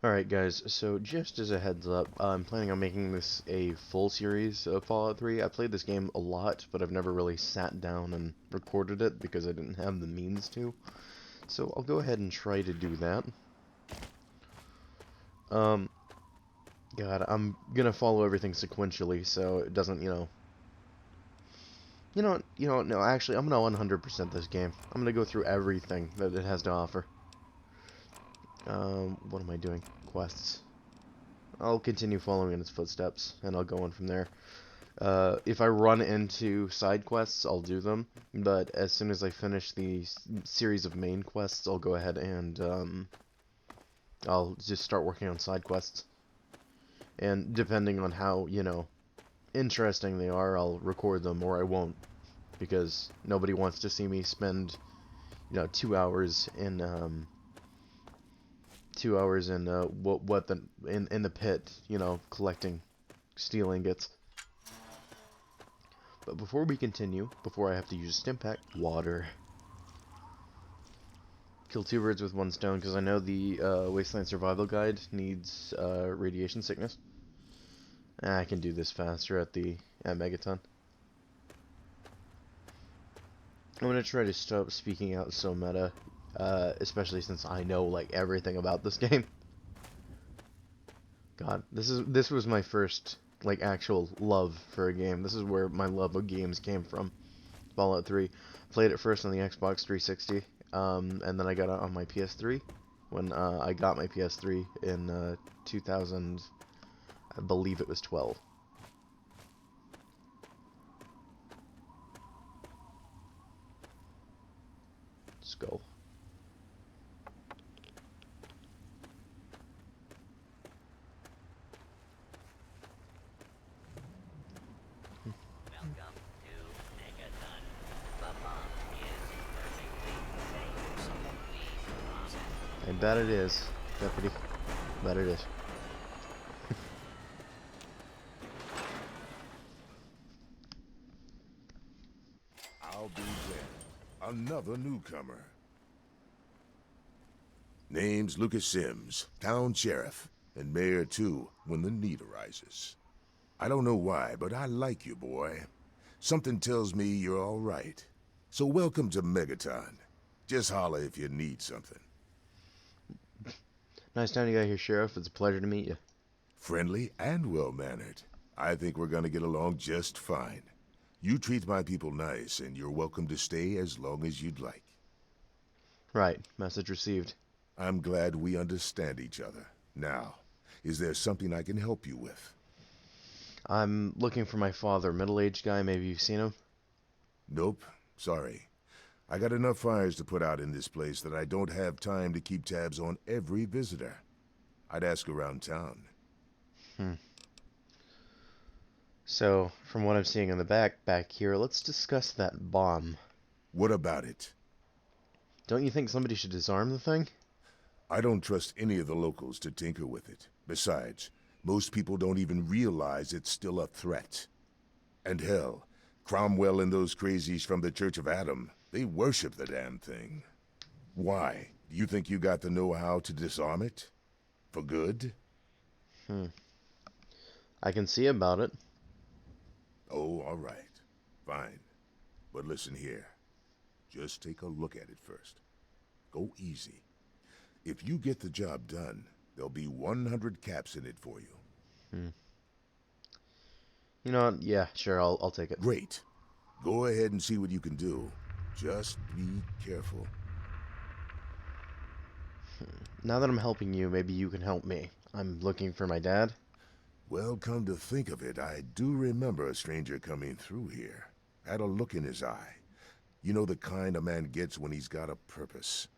Alright guys, so just as a heads up, I'm planning on making this a full series of Fallout 3. I played this game a lot, but I've never really sat down and recorded it because I didn't have the means to. So I'll go ahead and try to do that. Um, God, I'm gonna follow everything sequentially so it doesn't, no, actually, I'm gonna 100% this game. I'm gonna go through everything that it has to offer. What am I doing? Quests. I'll continue following in its footsteps, and I'll go on from there. If I run into side quests, I'll do them, but as soon as I finish the series of main quests, I'll go ahead and I'll just start working on side quests. And depending on how, interesting they are, I'll record them or I won't, because nobody wants to see me spend, 2 hours in 2 hours in in the pit, collecting steel ingots. But before we continue, before I have to use a stim pack, water. Kill two birds with one stone, because I know the Wasteland Survival Guide needs radiation sickness. I can do this faster at Megaton. I'm gonna try to stop speaking out so meta, especially since I know like everything about this game. God, this was my first like actual love for a game. This is where my love of games came from. Fallout 3. Played it first on the Xbox 360, and then I got it on my PS3 when I got my PS3 in 2000, I believe it was 12. Let's go. Welcome to Megaton. The bomb is perfectly safe, so please proceed. I bet it is, Deputy. Bet it is. I'll be there. Another newcomer. Name's Lucas Sims, town sheriff, and mayor too, when the need arises. I don't know why, but I like you, boy. Something tells me you're all right. So welcome to Megaton. Just holler if you need something. Nice time you got here, Sheriff. It's a pleasure to meet you. Friendly and well-mannered. I think we're gonna get along just fine. You treat my people nice, and you're welcome to stay as long as you'd like. Right. Message received. I'm glad we understand each other. Now, is there something I can help you with? I'm looking for my father, middle-aged guy. Maybe you've seen him? Nope, sorry. I got enough fires to put out in this place that I don't have time to keep tabs on every visitor. I'd ask around town. So, from what I'm seeing in the back here, let's discuss that bomb. What about it? Don't you think somebody should disarm the thing? I don't trust any of the locals to tinker with it. Besides, most people don't even realize it's still a threat. And hell, Cromwell and those crazies from the Church of Adam, they worship the damn thing. Why? Do you think you got the know-how to disarm it? For good? I can see about it. Oh, all right. Fine. But listen here. Just take a look at it first. Go easy. If you get the job done, there'll be 100 caps in it for you. You know what? Yeah, sure, I'll take it. Great. Go ahead and see what you can do. Just be careful. Now that I'm helping you, maybe you can help me. I'm looking for my dad. Well, come to think of it, I do remember a stranger coming through here. Had a look in his eye. You know the kind a man gets when he's got a purpose.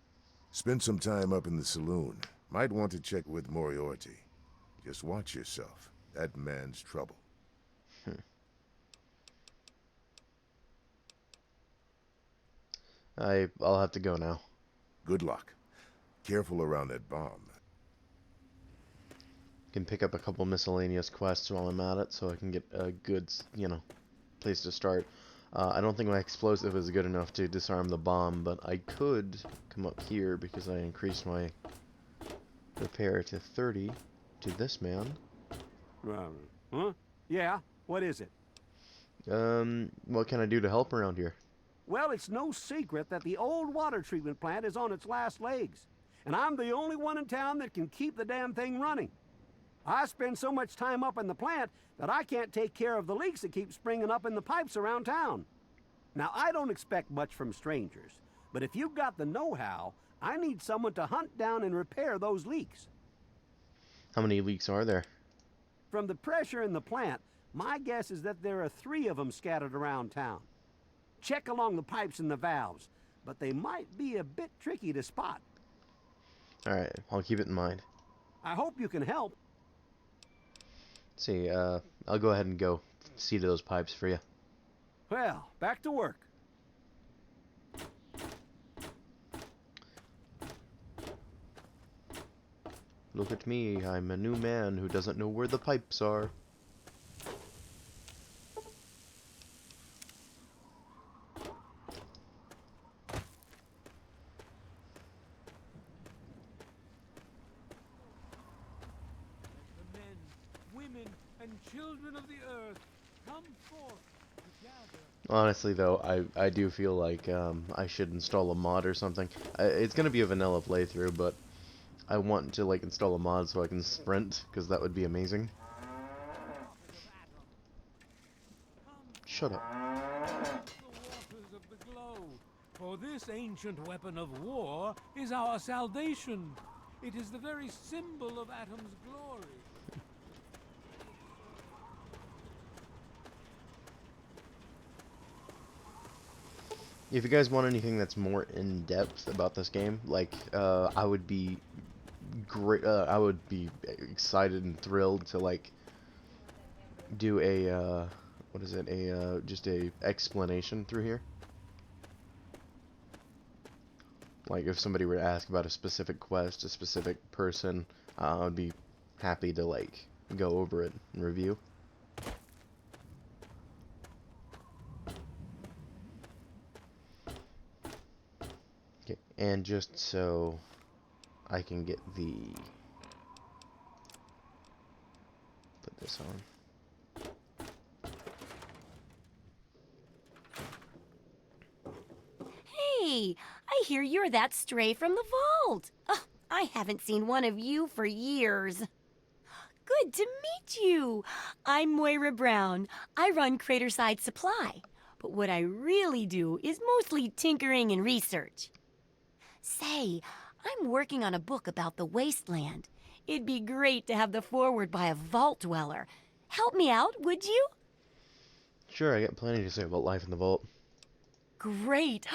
Spend some time up in the saloon. Might want to check with Moriarty. Just watch yourself. That man's trouble. I'll have to go now. Good luck. Careful around that bomb. Can pick up a couple miscellaneous quests while I'm at it, so I can get a good, place to start. I don't think my explosive is good enough to disarm the bomb, but I could come up here because I increased my Repair to 30 to this man. Huh? Yeah, what is it? What can I do to help around here? Well, it's no secret that the old water treatment plant is on its last legs. And I'm the only one in town that can keep the damn thing running. I spend so much time up in the plant that I can't take care of the leaks that keep springing up in the pipes around town. Now, I don't expect much from strangers, but if you've got the know-how, I need someone to hunt down and repair those leaks. How many leaks are there? From the pressure in the plant, my guess is that there are 3 of them scattered around town. Check along the pipes and the valves, but they might be a bit tricky to spot. Alright, I'll keep it in mind. I hope you can help. Let's see, I'll go ahead and go see to those pipes for you. Well, back to work. Look at me, I'm a new man who doesn't know where the pipes are. The men, women, and children of the earth come forth to gather. Honestly though, I do feel like I should install a mod or something. It's gonna be a vanilla playthrough, but I want to like install a mod so I can sprint, because that would be amazing. Shut up. The waters of the globe. For this ancient weapon of war is our salvation. It is the very symbol of Atom's glory. If you guys want anything that's more in depth about this game, like I would be great. I would be excited and thrilled to like do a what is it? A just a explanation through here. Like if somebody were to ask about a specific quest, a specific person, I'd be happy to like go over it and review. Okay, and just so I can get the put this on. Hey, I hear you're that stray from the vault. Oh, I haven't seen one of you for years. Good to meet you. I'm Moira Brown. I run Craterside Supply. But what I really do is mostly tinkering and research. Say, I'm working on a book about the wasteland. It'd be great to have the foreword by a vault dweller. Help me out, would you? Sure, I got plenty to say about life in the vault. Great.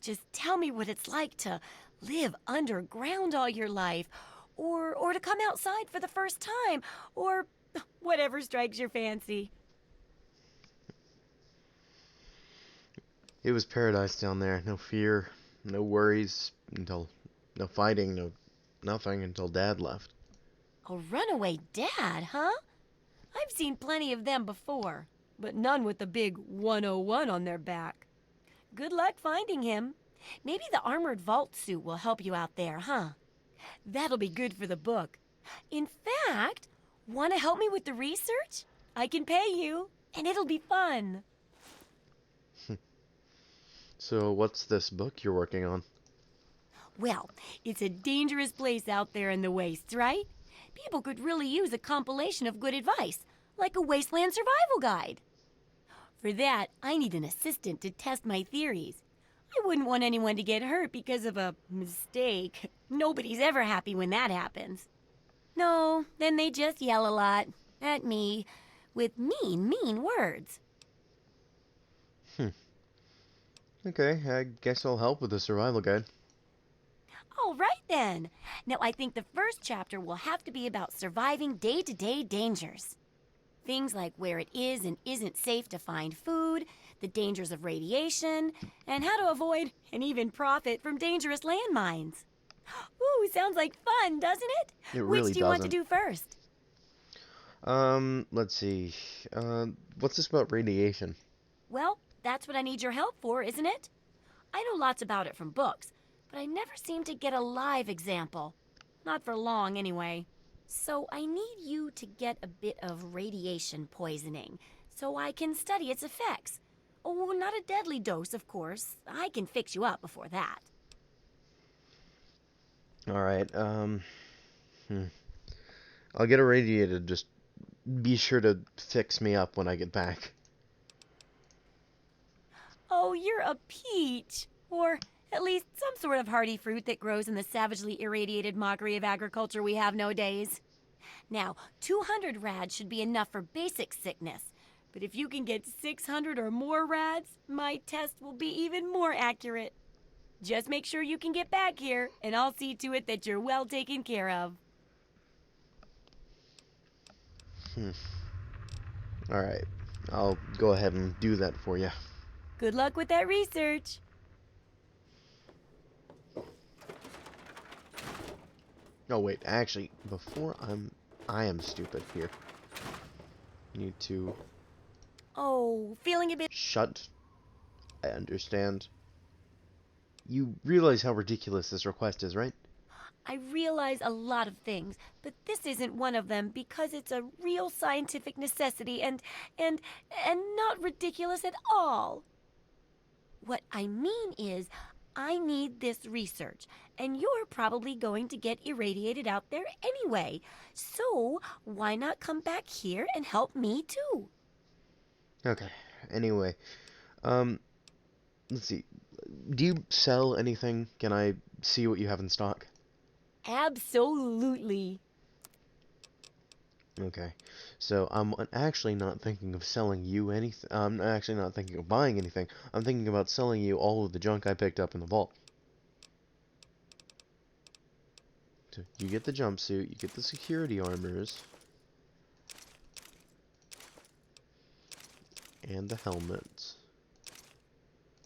Just tell me what it's like to live underground all your life, or to come outside for the first time, or whatever strikes your fancy. It was paradise down there. No fear, no worries no fighting, no nothing until Dad left. A runaway dad, huh? I've seen plenty of them before, but none with the big 101 on their back. Good luck finding him. Maybe the armored vault suit will help you out there, huh? That'll be good for the book. In fact, want to help me with the research? I can pay you, and it'll be fun. So what's this book you're working on? Well, it's a dangerous place out there in the wastes, right? People could really use a compilation of good advice, like a wasteland survival guide. For that, I need an assistant to test my theories. I wouldn't want anyone to get hurt because of a mistake. Nobody's ever happy when that happens. No, then they just yell a lot at me with mean words. Okay, I guess I'll help with the survival guide. All right, then. Now, I think the first chapter will have to be about surviving day-to-day dangers. Things like where it is and isn't safe to find food, the dangers of radiation, and how to avoid and even profit from dangerous landmines. Ooh, sounds like fun, doesn't it? It really Which do you want to doesn't. do first? Let's see. What's this about radiation? Well, that's what I need your help for, isn't it? I know lots about it from books, but I never seem to get a live example. Not for long, anyway. So I need you to get a bit of radiation poisoning so I can study its effects. Oh, not a deadly dose, of course. I can fix you up before that. Alright, I'll get irradiated. Just be sure to fix me up when I get back. Oh, you're a peach. Or at least some sort of hardy fruit that grows in the savagely irradiated mockery of agriculture we have nowadays. Now, 200 rads should be enough for basic sickness. But if you can get 600 or more rads, my test will be even more accurate. Just make sure you can get back here, and I'll see to it that you're well taken care of. Alright, I'll go ahead and do that for you. Good luck with that research. Oh wait, actually, before I am stupid here. Need to Oh, feeling a bit... shut. I understand. You realize how ridiculous this request is, right? I realize a lot of things, but this isn't one of them because it's a real scientific necessity and not ridiculous at all. What I mean is, I need this research, and you're probably going to get irradiated out there anyway. So, why not come back here and help me too? Okay. Anyway, let's see. Do you sell anything? Can I see what you have in stock? Absolutely. Okay. So I'm actually not thinking of selling you anything. I'm actually not thinking of buying anything. I'm thinking about selling you all of the junk I picked up in the vault. So you get the jumpsuit, you get the security armors, and the helmets.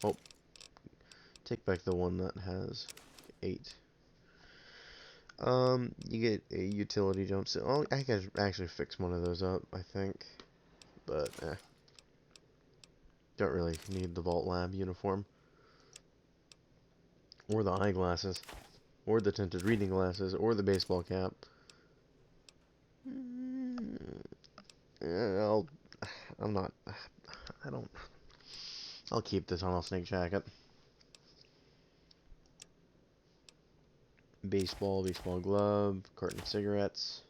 Oh, take back the one that has 8. You get a utility jumpsuit. Oh, I can actually fix one of those up, I think. But, don't really need the Vault Lab uniform. Or the eyeglasses. Or the tinted reading glasses. Or the baseball cap. I'll keep the tunnel snake jacket. Baseball glove, carton of cigarettes,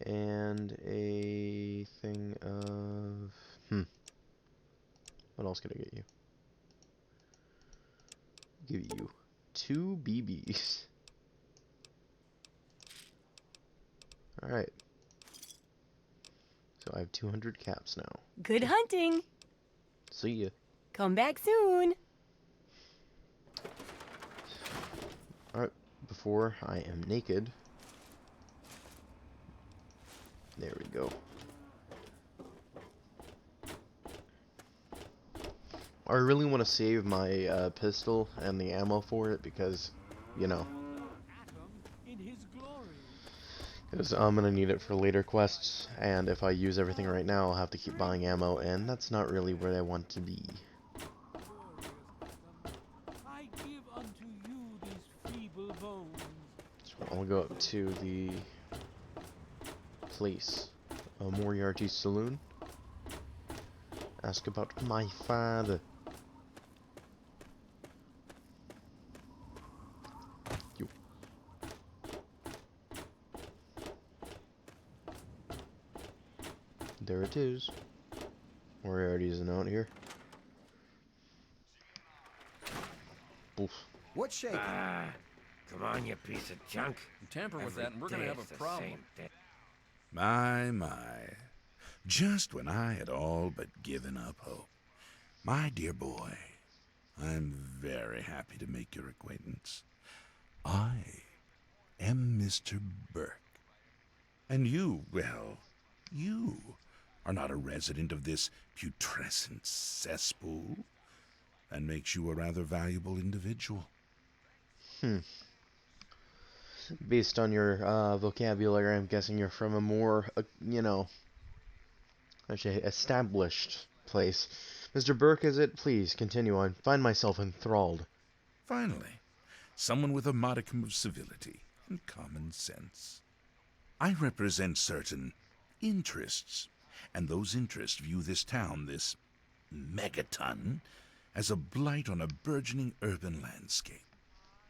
and a thing of... What else could I get you? Give you 2 BBs. Alright. So I have 200 caps now. Good hunting. See ya. Come back soon. Alright, before I am naked. There we go. I really want to save my pistol and the ammo for it because, you know. Because I'm going to need it for later quests, and if I use everything right now, I'll have to keep buying ammo, and that's not really where I want to be. I'll go up to the place, Moriarty's Saloon. Ask about my father. You. There it is. Moriarty isn't out here. Oof. What's shaking? Come on, you piece of junk. You tamper with that and we're gonna have a problem. My. Just when I had all but given up hope. My dear boy, I'm very happy to make your acquaintance. I am Mr. Burke. And you, well, you are not a resident of this putrescent cesspool. That makes you a rather valuable individual. Based on your vocabulary, I'm guessing you're from a more, you know, actually established place. Mr. Burke, is it? Please continue. I find myself enthralled. Finally, someone with a modicum of civility. and common sense. I represent certain interests, and those interests view this town, this Megaton, as a blight on a burgeoning urban landscape.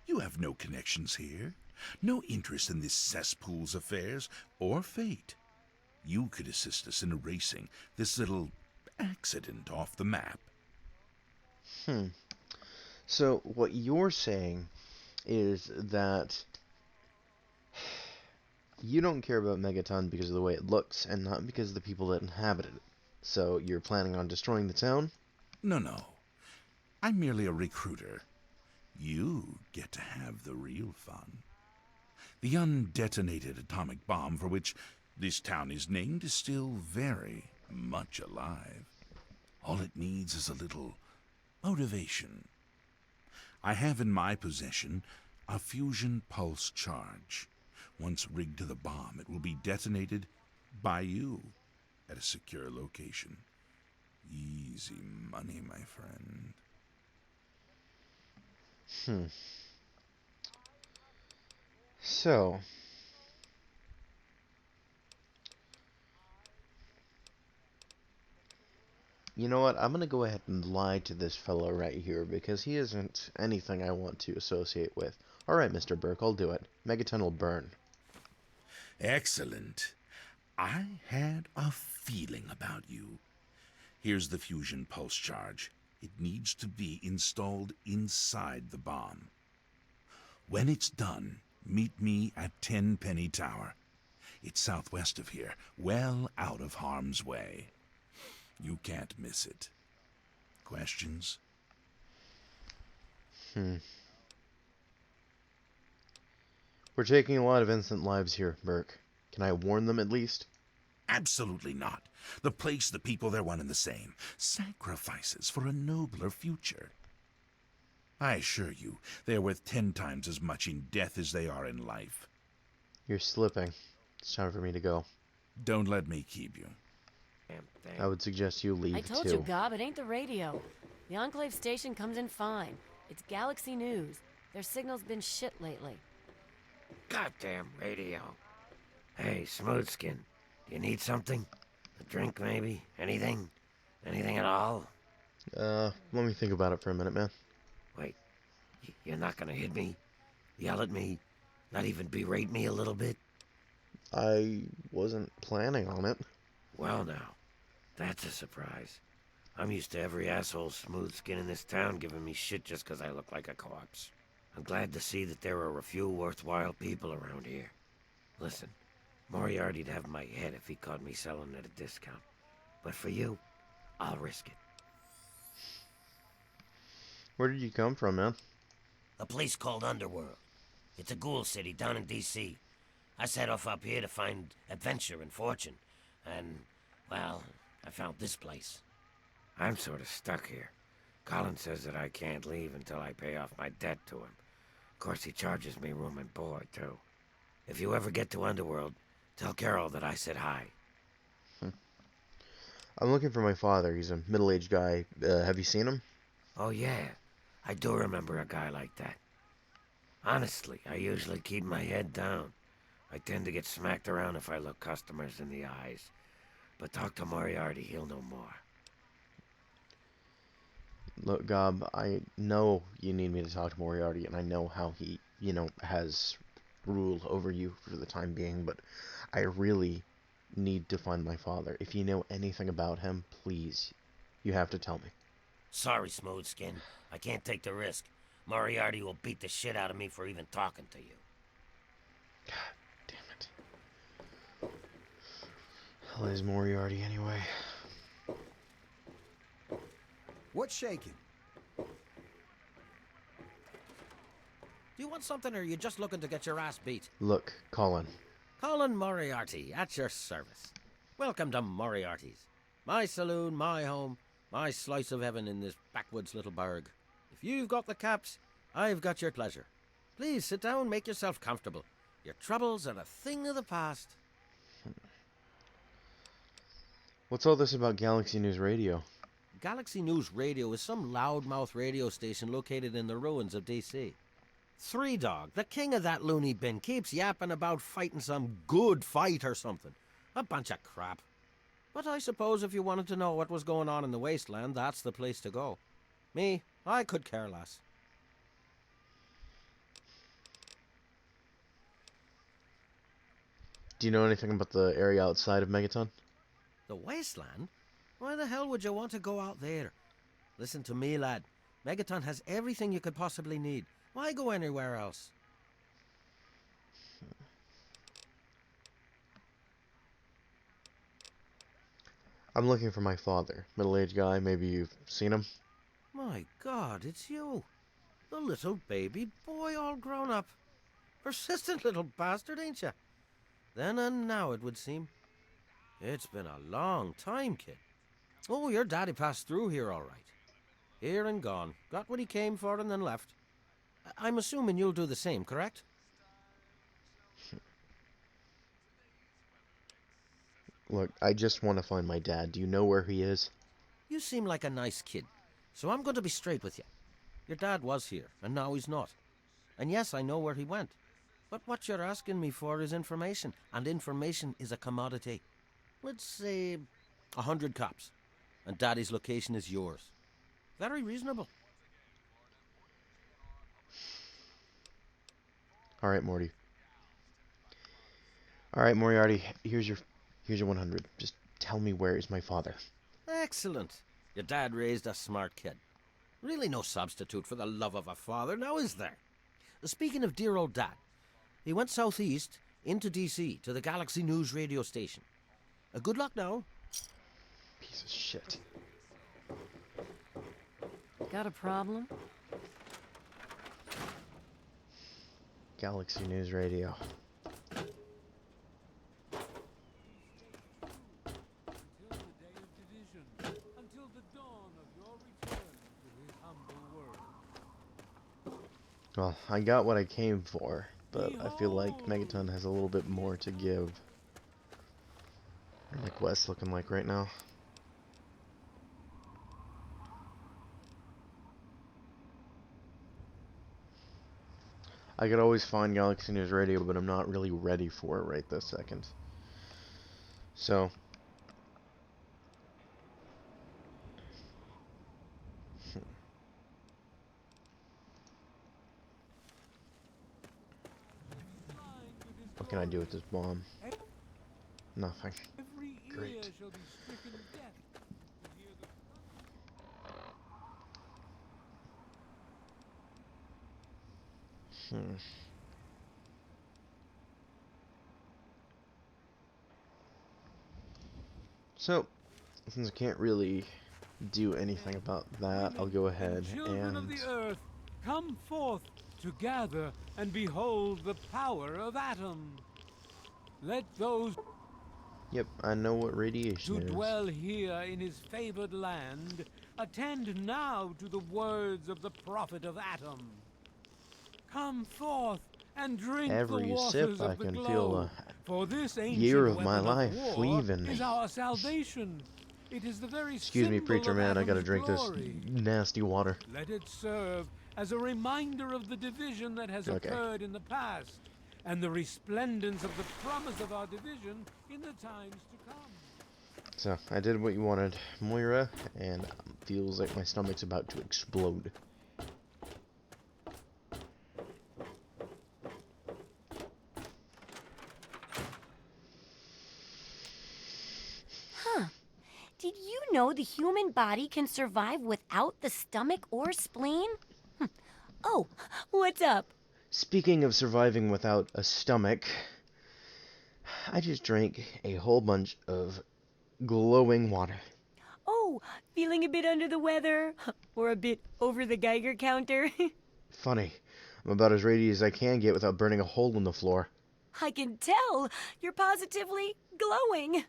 You have no connections here, no interest in this cesspool's affairs or fate. You could assist us in erasing this little accident off the map. So what you're saying is that you don't care about Megaton because of the way it looks, and not because of the people that inhabit it. So you're planning on destroying the town? No. I'm merely a recruiter. You get to have the real fun. The undetonated atomic bomb for which this town is named is still very much alive. All it needs is a little motivation. I have in my possession a fusion pulse charge. Once rigged to the bomb, it will be detonated by you at a secure location. Easy money, my friend. So, you know what? I'm gonna go ahead and lie to this fellow right here because he isn't anything I want to associate with. Alright, Mr. Burke, I'll do it. Megaton will burn. Excellent. I had a feeling about you. Here's the fusion pulse charge. It needs to be installed inside the bomb. When it's done, meet me at Tenpenny Tower. It's southwest of here, well out of harm's way. You can't miss it. Questions? We're taking a lot of innocent lives here, Burke. Can I warn them at least? Absolutely not. The place, the people, they're one and the same. Sacrifices for a nobler future. I assure you, they're worth 10 times as much in death as they are in life. You're slipping. It's time for me to go. Don't let me keep you. Damn thing. I would suggest you leave I told too. you, Gob, it ain't the radio. The Enclave station comes in fine. It's Galaxy News. Their signal's been shit lately. Goddamn radio. Hey, Smoothskin, you need something? A drink, maybe? Anything? Anything at all? Let me think about it for a minute, man. Wait, you're not gonna hit me? Yell at me? Not even berate me a little bit? I wasn't planning on it. Well now, that's a surprise. I'm used to every asshole Smoothskin in this town giving me shit just 'cause I look like a corpse. I'm glad to see that there are a few worthwhile people around here. Listen, Moriarty'd have my head if he caught me selling at a discount. But for you, I'll risk it. Where did you come from, man? A place called Underworld. It's a ghoul city down in D.C. I set off up here to find adventure and fortune. And, well, I found this place. I'm sort of stuck here. Colin says that I can't leave until I pay off my debt to him. Of course, he charges me room and board, too. If you ever get to Underworld, tell Carol that I said hi. I'm looking for my father. He's a middle-aged guy. Have you seen him? Oh, yeah. I do remember a guy like that. Honestly, I usually keep my head down. I tend to get smacked around if I look customers in the eyes. But talk to Moriarty, he'll know more. Look, Gob, I know you need me to talk to Moriarty, and I know how he, has rule over you for the time being, but I really need to find my father. If you know anything about him, please, you have to tell me. Sorry, Smoothskin. I can't take the risk. Moriarty will beat the shit out of me for even talking to you. God damn it. Hell is Moriarty anyway? What's shaking? Do you want something, or are you just looking to get your ass beat? Look, Colin. Colin Moriarty, at your service. Welcome to Moriarty's. My saloon, my home, my slice of heaven in this backwoods little burg. If you've got the caps, I've got your pleasure. Please sit down, make yourself comfortable. Your troubles are a thing of the past. What's all this about Galaxy News Radio? Galaxy News Radio is some loudmouth radio station located in the ruins of D.C. Three Dog, the king of that loony bin, keeps yapping about fighting some good fight or something. A bunch of crap. But I suppose if you wanted to know what was going on in the wasteland, that's the place to go. Me, I could care less. Do you know anything about the area outside of Megaton? The wasteland? Why the hell would you want to go out there? Listen to me, lad. Megaton has everything you could possibly need. Why go anywhere else? I'm looking for my father. Middle-aged guy, maybe you've seen him? My God, it's you. The little baby boy all grown up. Persistent little bastard, ain't you? Then and now, it would seem. It's been a long time, kid. Oh, your daddy passed through here all right. Here and gone. Got what he came for and then left. I'm assuming you'll do the same, correct? Look, I just want to find my dad. Do you know where he is? You seem like a nice kid, so I'm going to be straight with you. Your dad was here, and now he's not. And yes, I know where he went. But what you're asking me for is information, and information is a commodity. Let's say 100 cops, and Daddy's location is yours. Very reasonable. All right, Morty. All right, Moriarty. Here's your 100. Just tell me where is my father. Excellent. Your dad raised a smart kid. Really no substitute for the love of a father, now is there? Speaking of dear old Dad, he went southeast into D.C. to the Galaxy News radio station. Good luck now. Piece of shit. Got a problem? Galaxy News Radio. Until the dawn of your return to his humble world. Well, I got what I came for, but I feel like Megaton has a little bit more to give. What are my quests looking like right now? I could always find Galaxy News Radio, but I'm not really ready for it right this second. So, what can I do with this bomb? Nothing. Every ear Great. shall be stricken deaf to hear the So, since I can't really do anything about that, I'll go ahead children of and... the earth, come forth to gather and behold the power of Atom. Let those Yep, I know what radiation who is. dwell here in his favored land attend now to the words of the prophet of Atom. Come forth and drink Every the waters sip of I the can glow, feel a for this ancient year of my weapon life war leaving me. is our salvation. It is the very Excuse me, symbol preacher of man, I gotta Atom's drink glory. this nasty water. Let it serve as a reminder of the division that has Okay. occurred in the past, and the resplendence of the promise of our division in the times to come. So, I did what you wanted, Moira, and feels like my stomach's about to explode. Did you know the human body can survive without the stomach or spleen? Oh, what's up? Speaking of surviving without a stomach, I just drank a whole bunch of glowing water. Oh, feeling a bit under the weather? Or a bit over the Geiger counter? Funny, I'm about as ready as I can get without burning a hole in the floor. I can tell. You're positively glowing.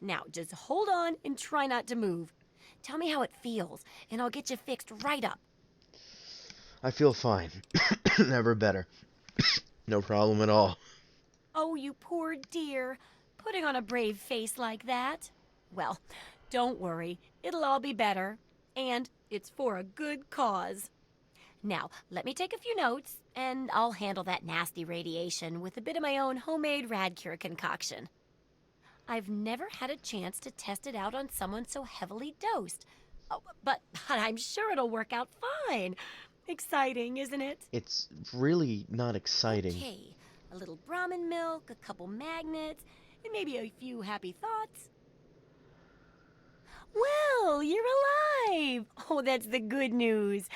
Now, just hold on and try not to move. Tell me how it feels, and I'll get you fixed right up. I feel fine. Never better. No problem at all. Oh, you poor dear. Putting on a brave face like that. Well, don't worry. It'll all be better. And it's for a good cause. Now, let me take a few notes, and I'll handle that nasty radiation with a bit of my own homemade Radcure concoction. I've never had a chance to test it out on someone so heavily dosed. Oh, but I'm sure it'll work out fine. Exciting, isn't it? It's really not exciting. Okay, a little Brahmin milk, a couple magnets, and maybe a few happy thoughts. Well, you're alive! Oh, that's the good news.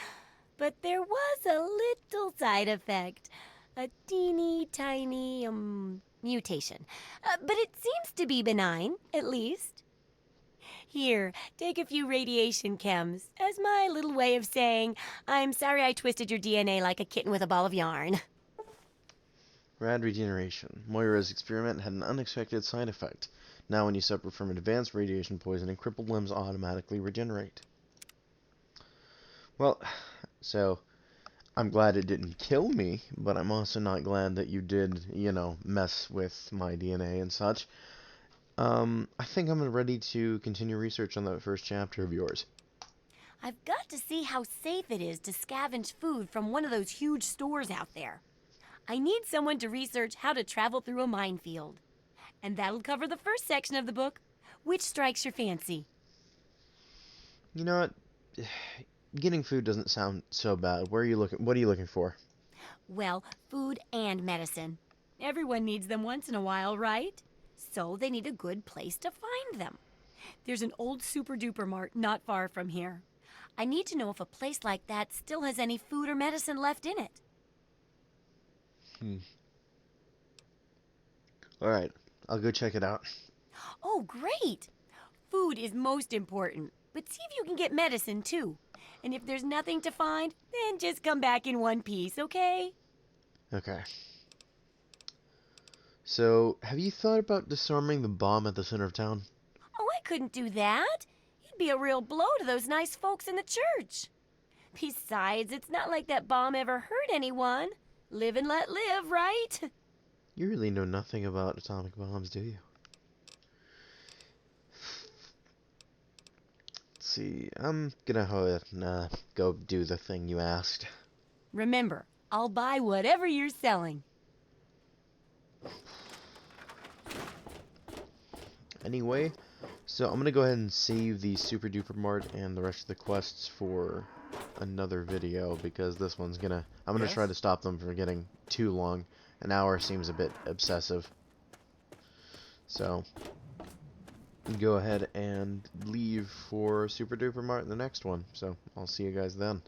But there was a little side effect. A teeny tiny, mutation. But it seems to be benign, at least. Here, take a few radiation chems as my little way of saying, I'm sorry I twisted your DNA like a kitten with a ball of yarn. Rad regeneration. Moira's experiment had an unexpected side effect. Now when you suffer from advanced radiation poisoning, crippled limbs automatically regenerate. Well, so I'm glad it didn't kill me, but I'm also not glad that you did, mess with my DNA and such. I think I'm ready to continue research on that first chapter of yours. I've got to see how safe it is to scavenge food from one of those huge stores out there. I need someone to research how to travel through a minefield. And that'll cover the first section of the book. Which strikes your fancy? You know what? Getting food doesn't sound so bad. What are you looking for? Well, food and medicine. Everyone needs them once in a while, right? So they need a good place to find them. There's an old super-duper mart not far from here. I need to know if a place like that still has any food or medicine left in it. Alright, I'll go check it out. Oh, great! Food is most important, but see if you can get medicine, too. And if there's nothing to find, then just come back in one piece, okay? Okay. So, have you thought about disarming the bomb at the center of town? Oh, I couldn't do that. It'd be a real blow to those nice folks in the church. Besides, it's not like that bomb ever hurt anyone. Live and let live, right? You really know nothing about atomic bombs, do you? Let's see, I'm gonna go do the thing you asked. Remember, I'll buy whatever you're selling. Anyway, so I'm gonna go ahead and save the Super Duper Mart and the rest of the quests for another video, because this one's I'm gonna try to stop them from getting too long. An hour seems a bit excessive. So, go ahead and leave for Super Duper Mart in the next one. So, I'll see you guys then.